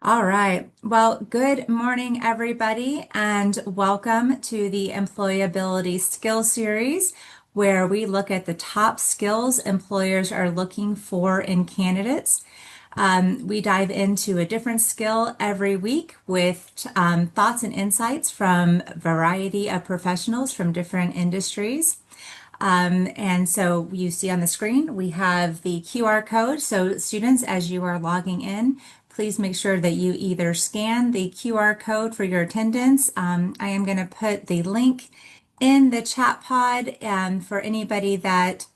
All right. Well, good morning, everybody, and welcome to the Employability Skills Series, where we look at the top skills employers are looking for in candidates. We dive into a different skill every week with thoughts and insights from a variety of professionals from different industries. And so you see on the screen, we have the QR code. So students, as you are logging in, please make sure that you either scan the QR code for your attendance. I am going to put the link in the chat pod for anybody that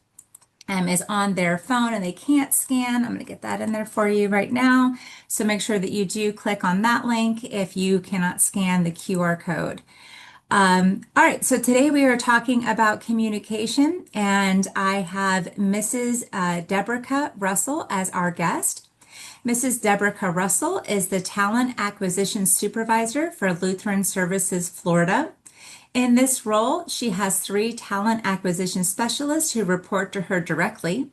is on their phone and they can't scan. I'm going to get that in there for you right now. So make sure that you do click on that link if you cannot scan the QR code. All right, so today we are talking about communication, and I have Mrs. Deborah Russell as our guest. Mrs. Deborah Russell is the Talent Acquisition Supervisor for Lutheran Services Florida. In this role, she has three talent acquisition specialists who report to her directly.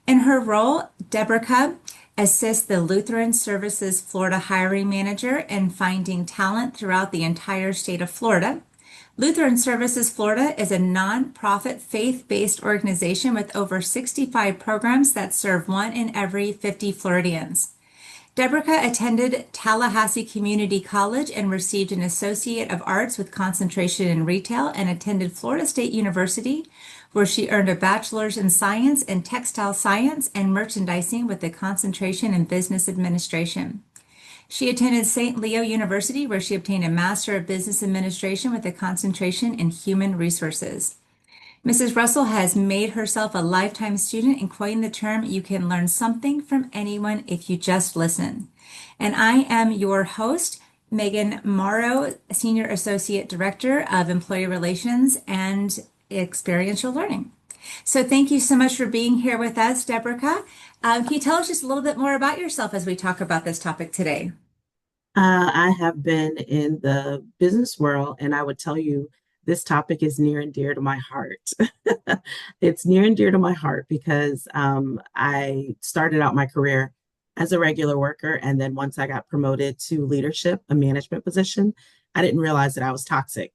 In her role, Deborah assists the Lutheran Services Florida hiring manager in finding talent throughout the entire state of Florida. Lutheran Services Florida is a nonprofit faith-based organization with over 65 programs that serve one in every 50 Floridians. Deborah attended Tallahassee Community College and received an Associate of Arts with concentration in retail and attended Florida State University, where she earned a bachelor's in science and textile science and merchandising with a concentration in business administration. She attended St. Leo University, where she obtained a Master of Business Administration with a concentration in human resources. Mrs. Russell has made herself a lifetime student and coined the term, "You can learn something from anyone if you just listen." And I am your host, Megan Morrow, Senior Associate Director of Employee Relations and Experiential Learning. So thank you so much for being here with us, Deborah. Can you tell us just a little bit more about yourself as we talk about this topic today? I have been in the business world, and I would tell you this topic is near and dear to my heart. It's near and dear to my heart because I started out my career as a regular worker, and then once I got promoted to leadership, a management position, I didn't realize that I was toxic.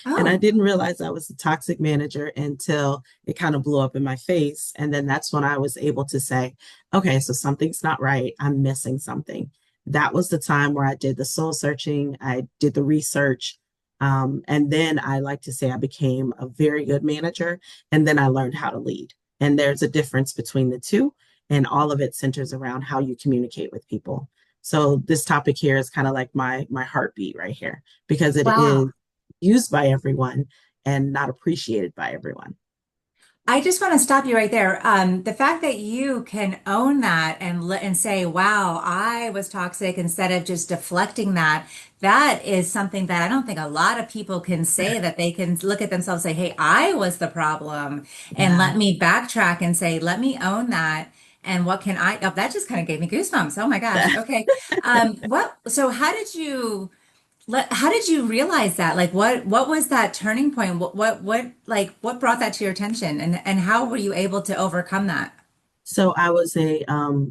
And I Oh, didn't realize I was a toxic manager until it kind of blew up in my face. And then that's when I was able to say, okay, so something's not right. I'm missing something. That was the time where I did the soul searching, I did the research. And then I like to say I became a very good manager. And then I learned how to lead. And there's a difference between the two. And all of it centers around how you communicate with people. So this topic here is kind of like my heartbeat right here because it is wow. used by everyone and not appreciated by everyone. I just want to stop you right there. The fact that you can own that and say, "Wow, I was toxic," instead of just deflecting that, that is something that I don't think a lot of people can say that they can look at themselves and say, "Hey, I was the problem," and Yeah. let me backtrack and say, "Let me own that." And what can I? Oh, that just kind of gave me goosebumps. Oh my gosh. Okay. What? So how did you realize that? Like what was that turning point? What brought that to your attention and how were you able to overcome that? So I was a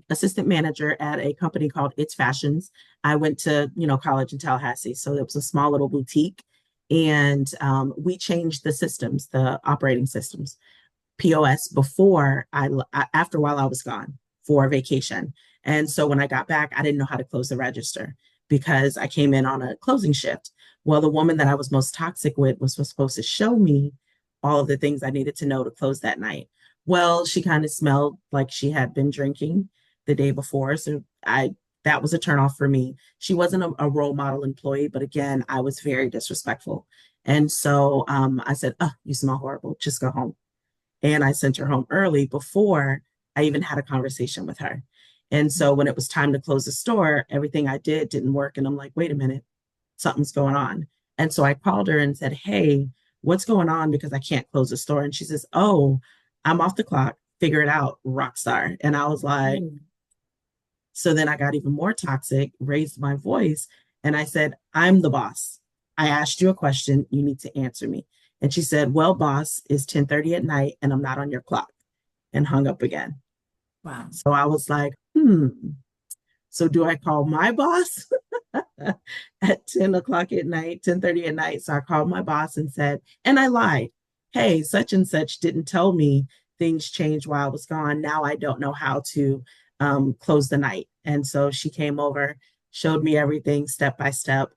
assistant manager at a company called It's Fashions. I went to college in Tallahassee, so it was a small little boutique, and we changed the systems, the operating systems, POS before after while I was gone for vacation. And so when I got back, I didn't know how to close the register because I came in on a closing shift. Well, the woman that I was most toxic with was supposed to show me all of the things I needed to know to close that night. Well, she kind of smelled like she had been drinking the day before. So I that was a turnoff for me. She wasn't a role model employee, but again, I was very disrespectful. And so I said, "Oh, you smell horrible. Just go home." And I sent her home early before I even had a conversation with her. And so when it was time to close the store, everything I did didn't work. And I'm like, wait a minute, something's going on. And so I called her and said, "Hey, what's going on? Because I can't close the store." And she says, "Oh, I'm off the clock. Figure it out, rock star." And I was like, Mm. so then I got even more toxic, raised my voice, and I said, "I'm the boss. I asked you a question. You need to answer me." And she said, "Well, boss, it's 10:30 at night and I'm not on your clock," and hung up again. Wow. So I was like, hmm. So do I call my boss at 10 o'clock at night, 10:30 at night? So I called my boss and said, and I lied. Hey, such and such didn't tell me things changed while I was gone. Now I don't know how to close the night. And so she came over, showed me everything step by step.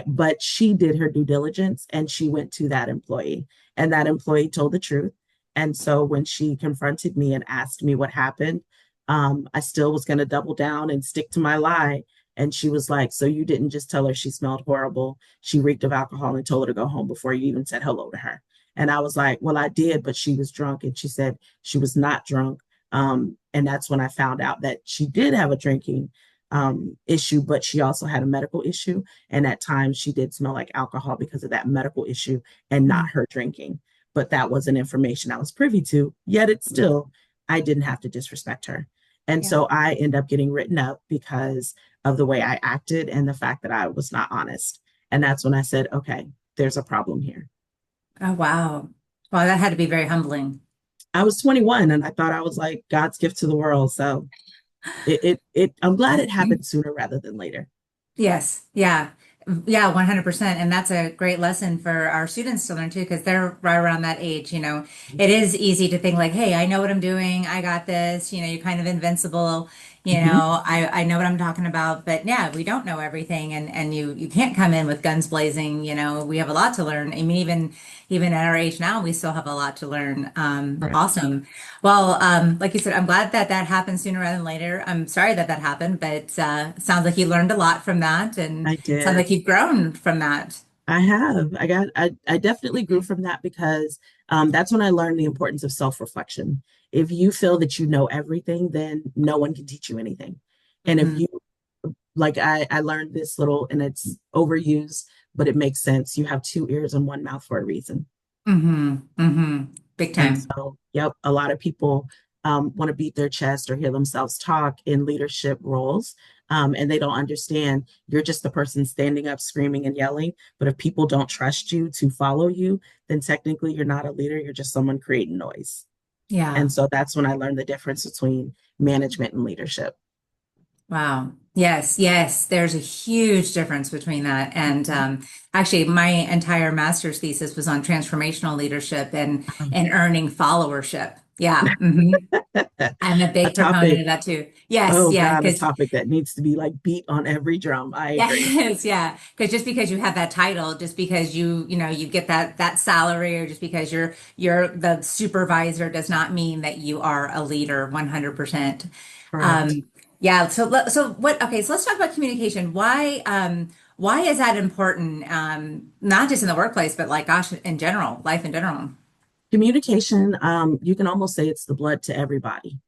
But she did her due diligence and she went to that employee, and that employee told the truth. And so when she confronted me and asked me what happened, I still was going to double down and stick to my lie. And she was like, so you didn't just tell her she smelled horrible. She reeked of alcohol and told her to go home before you even said hello to her. And I was like, well, I did, but she was drunk. And she said she was not drunk. And that's when I found out that she did have a drinking issue, but she also had a medical issue. And at times she did smell like alcohol because of that medical issue and not Mm. her drinking. But that wasn't information I was privy to, yet it's still, I didn't have to disrespect her. And Yeah. so I end up getting written up because of the way I acted and the fact that I was not honest. And that's when I said, okay, there's a problem here. Oh, wow. Wow, that had to be very humbling. I was 21 and I thought I was like God's gift to the world. So I'm glad it happened sooner rather than later. Yes. Yeah. Yeah, 100%. And that's a great lesson for our students to learn too, because they're right around that age. It is easy to think like, hey, I know what I'm doing. I got this. You're kind of invincible. Mhm. I know what I'm talking about. But yeah, we don't know everything. And you can't come in with guns blazing. We have a lot to learn. I mean, even at our age now, we still have a lot to learn. Correct. Awesome. Well, like you said, I'm glad that that happened sooner rather than later. I'm sorry that that happened, but sounds like you learned a lot from that, and I sounds did. like you've grown from that. I have. I definitely grew from that because that's when I learned the importance of self-reflection. If you feel that you know everything, then no one can teach you anything. And if Hmm. you, like, I learned this little, and it's overused, but it makes sense. You have two ears and one mouth for a reason. Hmm. Hmm. Big And time. so, yep, a lot of people want to beat their chest or hear themselves talk in leadership roles. And they don't understand you're just the person standing up, screaming and yelling. But if people don't trust you to follow you, then technically you're not a leader. You're just someone creating noise. Yeah. And so that's when I learned the difference between management and leadership. Wow. Yes, yes. There's a huge difference between that. And Mhm. actually, my entire master's thesis was on transformational leadership and earning followership. Yeah. I'm a A big proponent topic, of that too. Yes, oh yeah, God, a because topic that needs to be like beat on every drum. I agree. yes, yeah, because just because you have that title, just because you get that salary, or just because you're the supervisor, does not mean that you are a leader 100%. Correct. Um, yeah. So what? Okay, so let's talk about communication. Why is that important? Not just in the workplace, but like gosh, in general, life in general. Communication, you can almost say it's the blood to everybody.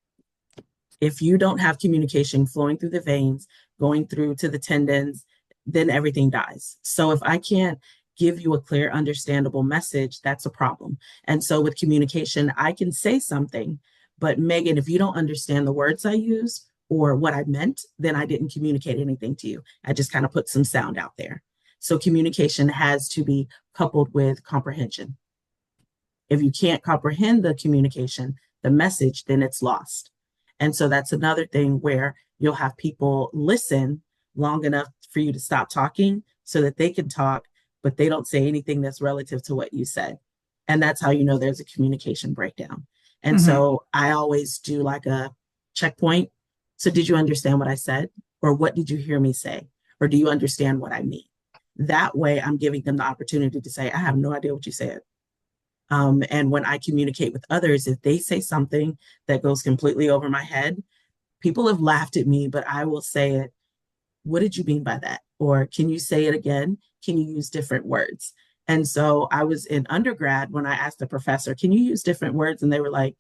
If you don't have communication flowing through the veins, going through to the tendons, then everything dies. So if I can't give you a clear, understandable message, that's a problem. And so with communication, I can say something, but Megan, if you don't understand the words I use or what I meant, then I didn't communicate anything to you. I just kind of put some sound out there. So communication has to be coupled with comprehension. If you can't comprehend the communication, the message, then it's lost. And so that's another thing where you'll have people listen long enough for you to stop talking so that they can talk, but they don't say anything that's relative to what you said. And that's how you know there's a communication breakdown. And Hmm. so I always do like a checkpoint. So, did you understand what I said? Or what did you hear me say? Or do you understand what I mean? That way, I'm giving them the opportunity to say, I have no idea what you said. And when I communicate with others, if they say something that goes completely over my head, people have laughed at me, but I will say it. What did you mean by that? Or can you say it again? Can you use different words? And so I was in undergrad when I asked the professor, can you use different words? And they were like,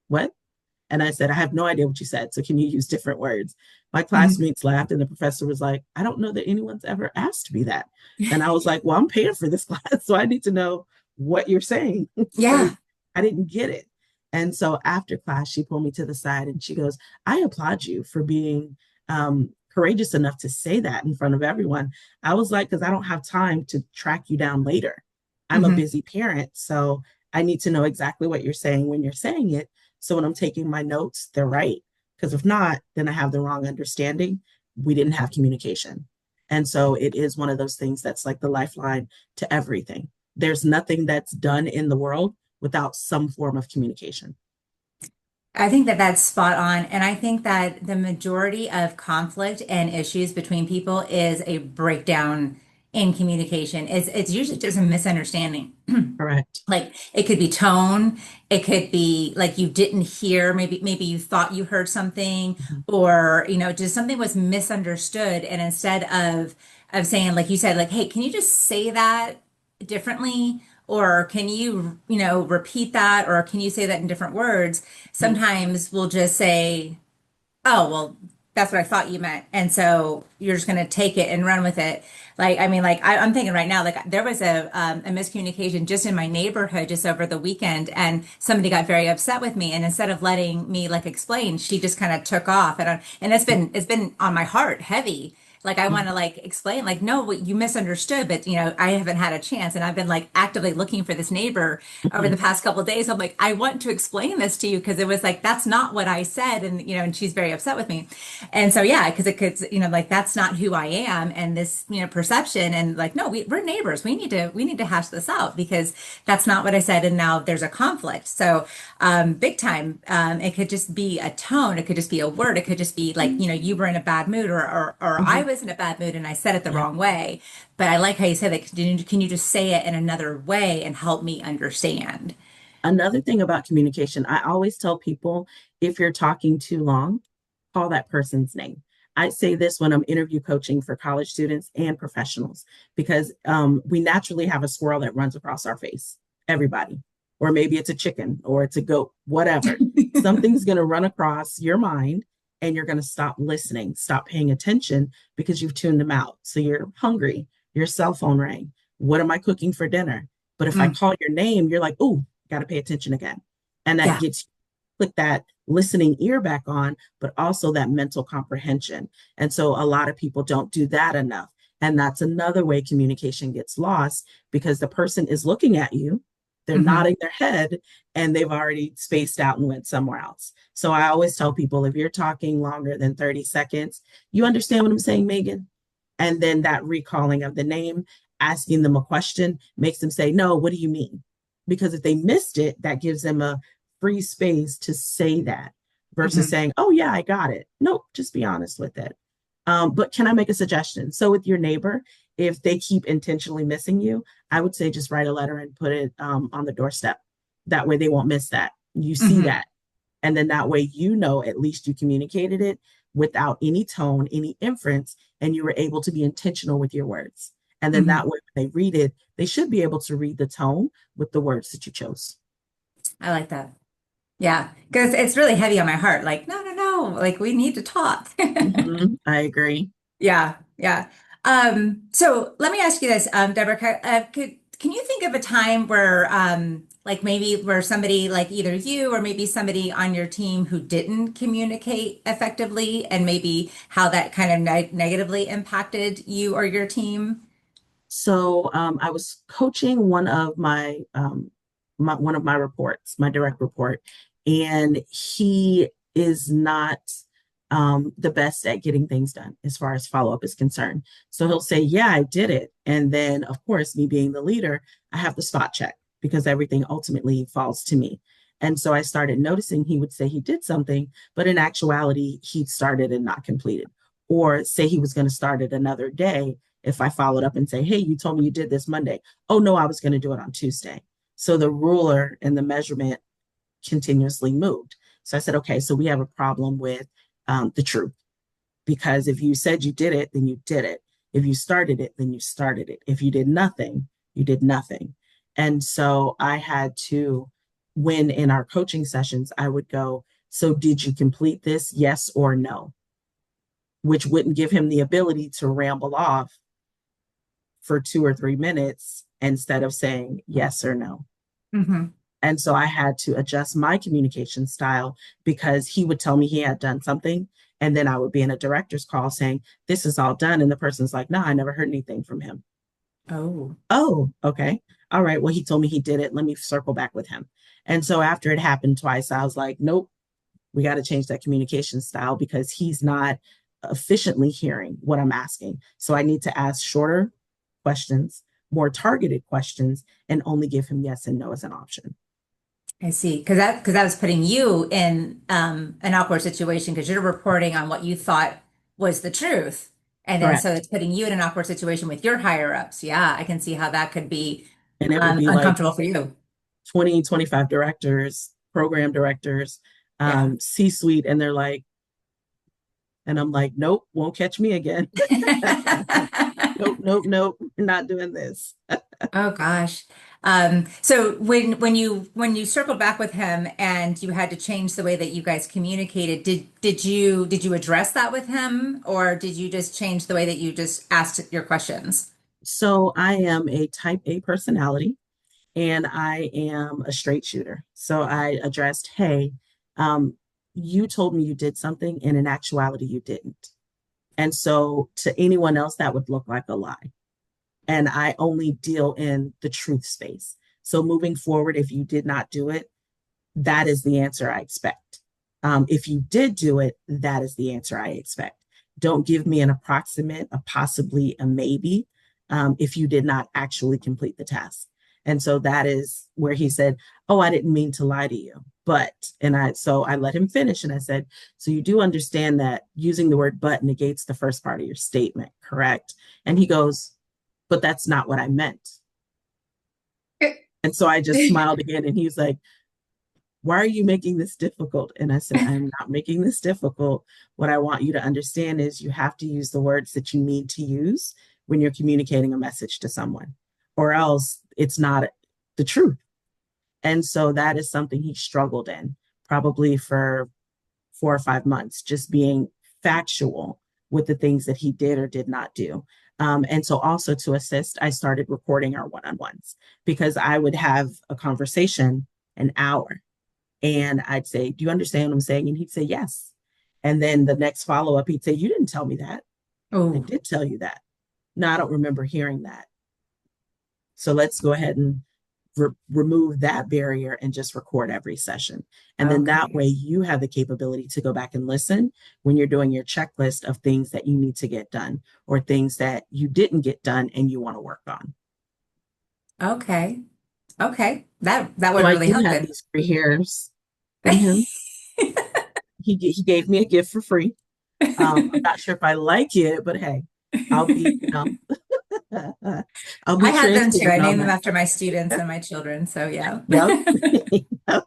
what? And I said, I have no idea what you said. So can you use different words? My Hmm. classmates laughed, and the professor was like, I don't know that anyone's ever asked me that. And I was like, well, I'm paying for this class, so I need to know what you're saying because Yeah. I didn't get it. And so after class, she pulled me to the side and she goes, I applaud you for being courageous enough to say that in front of everyone. I was like, because I don't have time to track you down later. I'm a Hmm. busy parent. So I need to know exactly what you're saying when you're saying it. So when I'm taking my notes, they're right. Because if not, then I have the wrong understanding. we didn't have communication. And so it is one of those things that's like the lifeline to everything. There's nothing that's done in the world without some form of communication. I think that that's spot on. And I think that the majority of conflict and issues between people is a breakdown in communication. It's usually just a misunderstanding. Correct. Like it could be tone, it could be like you didn't hear, maybe you thought you heard something, Mhm. or just something was misunderstood. And instead of saying, like you said, like, hey, can you just say that differently? Or can you, repeat that? Or can you say that in different words? Mhm. Sometimes we'll just say, oh, well, that's what I thought you meant. And so you're just going to take it and run with it. Like, I mean, like I'm thinking right now, like there was a miscommunication just in my neighborhood just over the weekend, and somebody got very upset with me. And instead of letting me like explain, she just kind of took off. And it's been on my heart heavy. Like I want Mhm. to like explain, like, no, you misunderstood, but I haven't had a chance. And I've been like actively looking for this neighbor over the Mhm. past couple of days. I'm like, I want to explain this to you because it was like, that's not what I said. And she's very upset with me. And so, yeah, because it could, like, that's not who I am. And this, perception and like, no, we're neighbors. We need to hash this out because that's not what I said. And now there's a conflict. So, big time. It could just be a tone. It could just be a word. It could just be like, you were in a bad mood or I Mhm. was in a bad mood and I said it the Yeah. wrong way. But I like how you said that. Can you just say it in another way and help me understand? Another thing about communication, I always tell people if you're talking too long, call that person's name. I say this when I'm interview coaching for college students and professionals because we naturally have a squirrel that runs across our face, everybody. Or maybe it's a chicken or it's a goat, whatever. Something's going to run across your mind and you're going to stop listening, stop paying attention because you've tuned them out. So you're hungry, your cell phone rang. What am I cooking for dinner? But if I Mm, call your name, you're like, oh, got to pay attention again. And that yeah. gets click that listening ear back on, but also that mental comprehension. And so a lot of people don't do that enough. And that's another way communication gets lost because the person is looking at you, they're Hmm. nodding their head, and they've already spaced out and went somewhere else. So I always tell people if you're talking longer than 30 seconds, you understand what I'm saying, Megan? And then that recalling of the name, asking them a question makes them say, no, what do you mean? Because if they missed it, that gives them a free space to say that versus Hmm. saying, oh, yeah, I got it. Nope, just be honest with it. But can I make a suggestion? So, with your neighbor, if they keep intentionally missing you, I would say just write a letter and put it on the doorstep. That way they won't miss that. You see Hmm. that. And then that way, at least you communicated it without any tone, any inference, and you were able to be intentional with your words. And then that Hmm. way, when they read it, they should be able to read the tone with the words that you chose. I like that. Yeah, because it's really heavy on my heart. Like, no, no, no. Like, we need to talk. I agree. Yeah, yeah. So let me ask you this, Deborah. Can you think of a time where, like maybe where somebody, like either you or maybe somebody on your team who didn't communicate effectively, and maybe how that kind of negatively impacted you or your team? So I was coaching one of my reports, my direct report, and he is not the best at getting things done as far as follow up is concerned. So he'll say, "Yeah, I did it," and then of course, me being the leader, I have to spot check because everything ultimately falls to me. And so I started noticing he would say he did something, but in actuality, he started and not completed, or say he was going to start it another day if I followed up and say, hey, you told me you did this Monday. Oh, no, I was going to do it on Tuesday. So the ruler and the measurement continuously moved. So I said, okay, so we have a problem with the truth. Because if you said you did it, then you did it. If you started it, then you started it. If you did nothing, you did nothing. And so I had to, when in our coaching sessions, I would go, so did you complete this? Yes or no? Which wouldn't give him the ability to ramble off for 2 or 3 minutes instead of saying yes or no. Hmm. And so I had to adjust my communication style because he would tell me he had done something. And then I would be in a director's call saying, this is all done. And the person's like, no, I never heard anything from him. Oh. Oh, okay. All right. Well, he told me he did it. Let me circle back with him. And so after it happened twice, I was like, nope, we got to change that communication style because he's not efficiently hearing what I'm asking. So I need to ask shorter questions, more targeted questions, and only give him yes and no as an option. I see. Because that was putting you in an awkward situation because you're reporting on what you thought was the truth. And then so Correct. it's putting you in an awkward situation with your higher ups. Yeah, I can see how that could be And it would be like uncomfortable for you. 20, 25 directors, program directors, Yeah. C-suite, and they're like, and I'm like, nope, won't catch me again. Nope, nope, nope, we're not doing this. Oh gosh. So when you circled back with him and you had to change the way that you guys communicated, did you address that with him or did you just change the way that you just asked your questions? So I am a type A personality and I am a straight shooter. So I addressed, hey, um, you told me you did something, and in actuality, you didn't. And so to anyone else, that would look like a lie. And I only deal in the truth space. So moving forward, if you did not do it, that is the answer I expect. If you did do it, that is the answer I expect. Don't give me an approximate, a possibly, a maybe, if you did not actually complete the task. And so that is where he said, oh, I didn't mean to lie to you. So I let him finish and I said, so you do understand that using the word but negates the first part of your statement, correct? And he goes, but that's not what I meant. And so I just smiled again and he's like, why are you making this difficult? And I said, I'm not making this difficult. What I want you to understand is you have to use the words that you need to use when you're communicating a message to someone, or else it's not the truth. And so that is something he struggled in probably for 4 or 5 months, just being factual with the things that he did or did not do. And so, also to assist, I started recording our one on ones because I would have a conversation an hour and I'd say, do you understand what I'm saying? And he'd say, yes. And then the next follow up, he'd say, you didn't tell me that. I Oh, did tell you that. No, I don't remember hearing that. So let's go ahead and remove that barrier and just record every session. And then that okay. way you have the capability to go back and listen when you're doing your checklist of things that you need to get done or things that you didn't get done and you want to work on. Okay. Okay. That So would I really do help have it. these free hairs from him. He gave me a gift for free. I'm not sure if I like it, but hey, I'll be, I'll I be had them too. I transparent on named them that. after my students and my children. So yeah. Yep.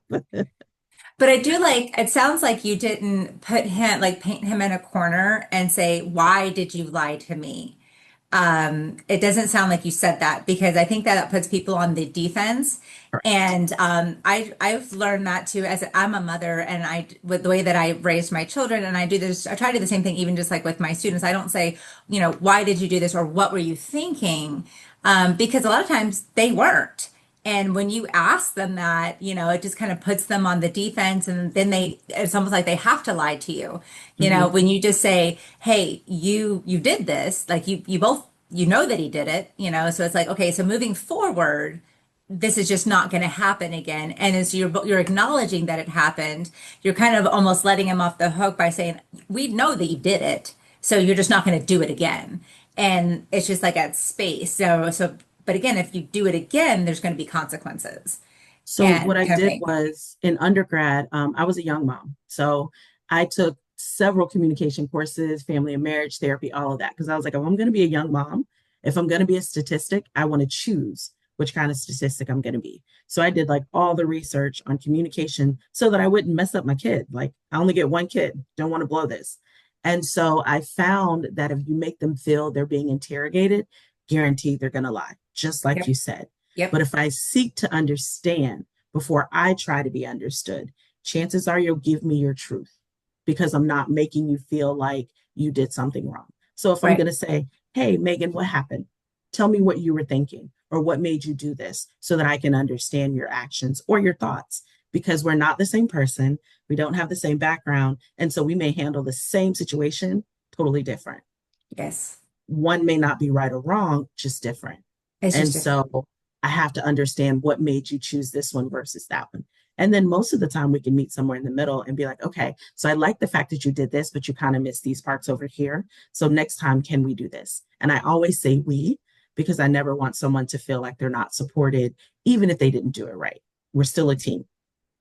But I do like, it sounds like you didn't put him, like paint him in a corner and say, why did you lie to me? It doesn't sound like you said that because I think that puts people on the defense. Correct. And I've learned that too as I'm a mother and I with the way that I raised my children and I do this, I try to do the same thing even just like with my students. I don't say, why did you do this or what were you thinking? Because a lot of times they weren't. And when you ask them that, it just kind of puts them on the defense and then it's almost like they have to lie to you. Hmm. When you just say, "Hey, you did this," like you both that he did it, so it's like, okay, so moving forward, this is just not going to happen again. And as you're acknowledging that it happened, you're kind of almost letting him off the hook by saying, "We know that you did it, so you're just not going to do it again." And it's just like that space. But again, if you do it again, there's going to be consequences. So what And I did okay, was in undergrad, I was a young mom. So I took several communication courses, family and marriage therapy, all of that. Because I was like, if I'm going to be a young mom, if I'm going to be a statistic, I want to choose which kind of statistic I'm going to be. So I did like all the research on communication so that I wouldn't mess up my kid. Like I only get one kid, don't want to blow this. And so I found that if you make them feel they're being interrogated, guaranteed they're going to lie, just like yep, you said. But yep, if I seek to understand before I try to be understood, chances are you'll give me your truth because I'm not making you feel like you did something wrong. So if I'm going right. to say, hey, Megan, what happened? Tell me what you were thinking or what made you do this so that I can understand your actions or your thoughts because we're not the same person. We don't have the same background. And so we may handle the same situation totally different. Yes, One may not be right or wrong, just different. it's just And different. so I have to understand what made you choose this one versus that one. And then most of the time we can meet somewhere in the middle and be like, okay, so I like the fact that you did this, but you kind of missed these parts over here. So next time, can we do this? And I always say we, because I never want someone to feel like they're not supported, even if they didn't do it right. We're still a team.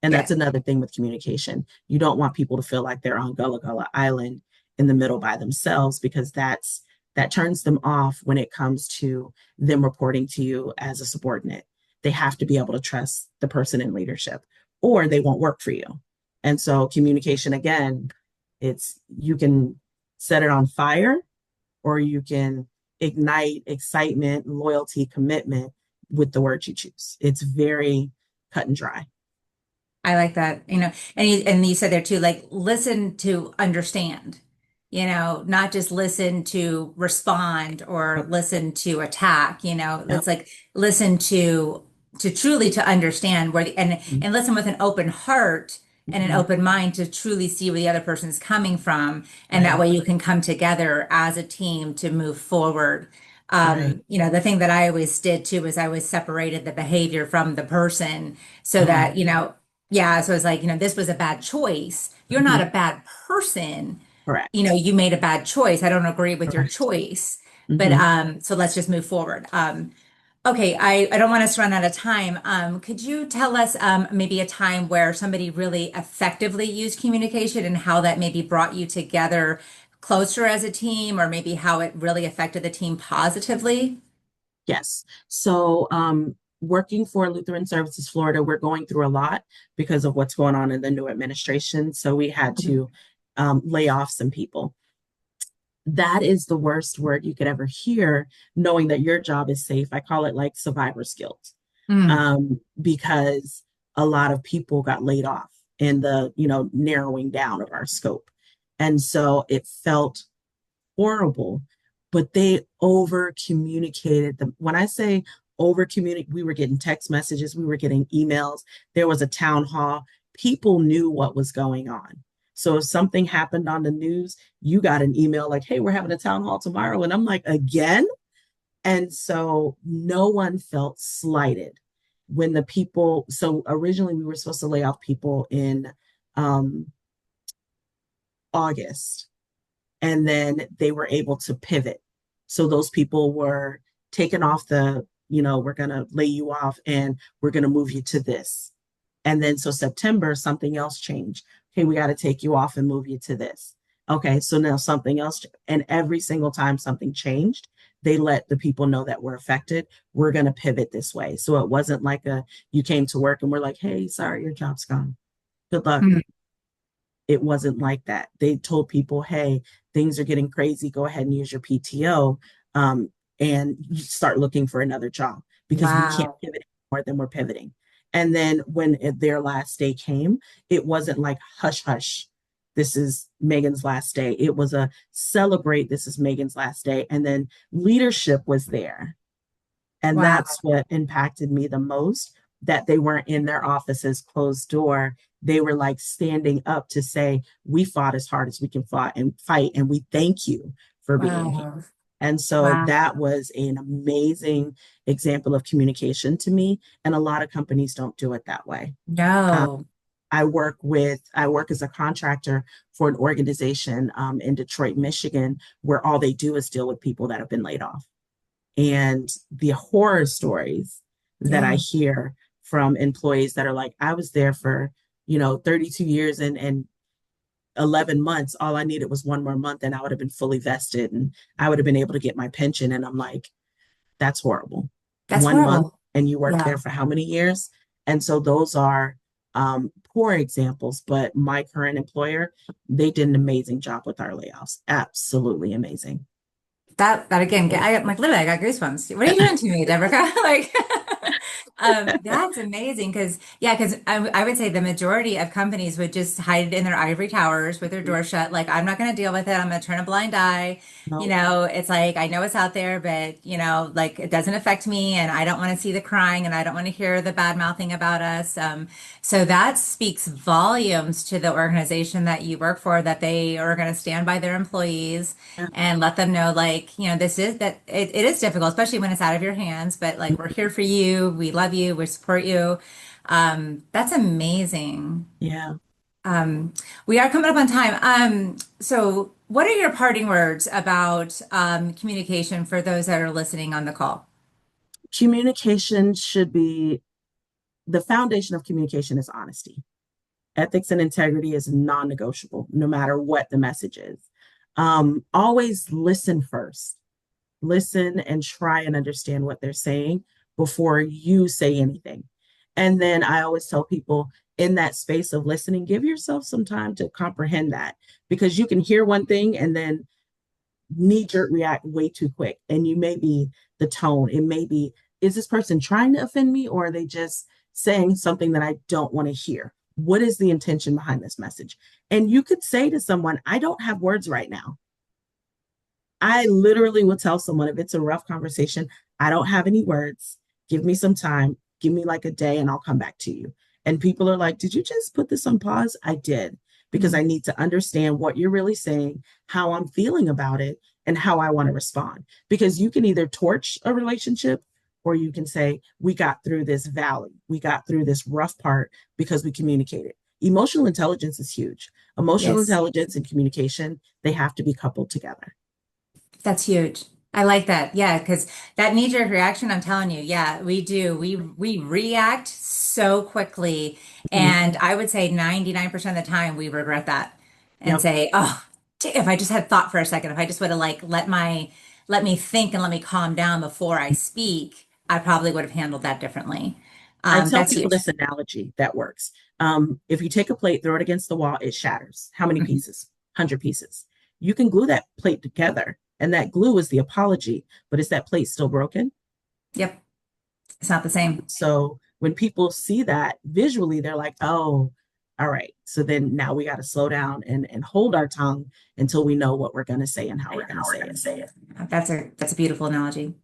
And that's Yes. another thing with communication. You don't want people to feel like they're on Gullah Gullah Island in the middle by themselves, because that turns them off when it comes to them reporting to you as a subordinate. They have to be able to trust the person in leadership, or they won't work for you. And so communication, again, it's you can set it on fire, or you can ignite excitement, loyalty, commitment with the words you choose. It's very cut and dry. I like that, and you said there too, like listen to understand, not just listen to respond or Yep. listen to attack, Yep. it's like listen to truly to understand and listen with an open heart and an Mm-hmm. open mind to truly see where the other person's coming from. And that Right. way you can come together as a team to move forward. Right. The thing that I always did too is I always separated the behavior from the person so Uh-huh. that, yeah, so it's like, this was a bad choice. You're not Mm-hmm. a bad person. Correct. You made a bad choice. I don't agree with your Correct. choice. But Mm-hmm. so let's just move forward. Okay, I don't want us to run out of time. Could you tell us maybe a time where somebody really effectively used communication and how that maybe brought you together closer as a team, or maybe how it really affected the team positively? Yes. So, working for Lutheran Services Florida, we're going through a lot because of what's going on in the new administration. So we had to lay off some people. That is the worst word you could ever hear, knowing that your job is safe. I call it like survivor's guilt, Mm, because a lot of people got laid off in the, narrowing down of our scope. And so it felt horrible, but they over communicated them. When I say over communicate, we were getting text messages, we were getting emails, there was a town hall. People knew what was going on. So if something happened on the news, you got an email like, hey, we're having a town hall tomorrow. And I'm like, again? And so no one felt slighted when the people, so originally we were supposed to lay off people in um, August, and then they were able to pivot. So those people were taken off the, we're going to lay you off and we're going to move you to this. And then so September, something else changed. Okay, we got to take you off and move you to this. Okay, so now something else. And every single time something changed, they let the people know that we're affected. We're going to pivot this way. So it wasn't like you came to work and we're like, hey, sorry, your job's gone. Good luck. mm, It wasn't like that. They told people, hey, things are getting crazy. Go ahead and use your PTO, and you start looking for another job, because we can't wow. pivot more than we're pivoting. And then when their last day came, it wasn't like hush hush. This is Megan's last day. It was a celebrate. This is Megan's last day. And then leadership was there, and Wow. that's what impacted me the most, that they weren't in their offices closed door. They were like standing up to say, we fought as hard as we can fight, and we thank you for being here. Wow. And so Wow. that was an amazing example of communication to me. And a lot of companies don't do it that way. Um, No. I work as a contractor for an organization in Detroit, Michigan, where all they do is deal with people that have been laid off. And the horror stories that I Yeah. hear from employees that are like, I was there for, 32 years and 11 months. All I needed was one more month and I would have been fully vested and I would have been able to get my pension. And I'm like, that's horrible. That's 1 month horrible. and you worked Yeah. there for how many years? And so those are poor examples. But my current employer, they did an amazing job with our layoffs. Absolutely amazing. That again, I'm like literally, I got goosebumps. What are you doing to me, Deborah? Like, that's amazing because yeah, because I would say the majority of companies would just hide it in their ivory towers with their doors shut. Like, I'm not going to deal with it. I'm going to turn a blind eye. No. It's like I know it's out there, but like it doesn't affect me, and I don't want to see the crying, and I don't want to hear the bad mouthing about us. So that speaks volumes to the organization that you work for, that they are going to stand by their employees Yeah. and let them know, like, this is that it is difficult, especially when it's out of your hands, but like we're here for you. We love love you, we support you. That's amazing. Yeah. Um, we are coming up on time. So what are your parting words about communication for those that are listening on the call? Communication should be the foundation of communication is honesty. Ethics and integrity is non-negotiable, no matter what the message is. Always listen first. Listen and try and understand what they're saying before you say anything. And then I always tell people in that space of listening, give yourself some time to comprehend that because you can hear one thing and then knee jerk react way too quick. And you may be the tone, it may be, is this person trying to offend me or are they just saying something that I don't want to hear? What is the intention behind this message? And you could say to someone, I don't have words right now. I literally will tell someone if it's a rough conversation, I don't have any words. Give me some time. Give me like a day and I'll come back to you. And people are like, did you just put this on pause? I did because I need to understand what you're really saying, how I'm feeling about it, and how I want to respond. Because you can either torch a relationship or you can say, we got through this valley. We got through this rough part because we communicated. Emotional intelligence is huge. Emotional Yes. intelligence and communication, they have to be coupled together. That's huge. I like that. Yeah, because that knee-jerk reaction, I'm telling you, yeah, we do. We react so quickly. Mhm. And I would say 99% of the time we regret that and Yep. say, oh, if I just had thought for a second, if I just would have like let me think and let me calm down before I speak, I probably would have handled that differently. I tell That's people huge. this analogy that works. If you take a plate, throw it against the wall, it shatters. How many Mhm. pieces? 100 pieces. You can glue that plate together, and that glue is the apology, but is that plate still broken? Yep. It's not the same. So when people see that visually, they're like, oh, all right. So then now we got to slow down and hold our tongue until we know what we're going to say and how we're going to say it. That's a beautiful analogy.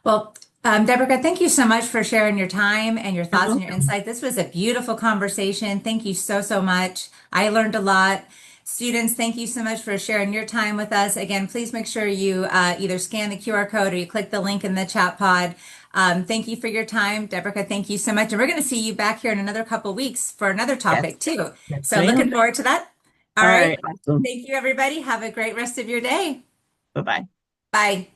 Well, Deborah, thank you so much for sharing your time and your You're thoughts and your welcome. insight. This was a beautiful conversation. Thank you so, so much. I learned a lot. Students, thank you so much for sharing your time with us. Again, please make sure you either scan the QR code or you click the link in the chat pod. Thank you for your time. Deborah, thank you so much. And we're going to see you back here in another couple weeks for another Yes. topic too. Yes, So looking ma'am. forward to that. All All right. right. Awesome. Thank you, everybody. Have a great rest of your day. Bye bye. Bye.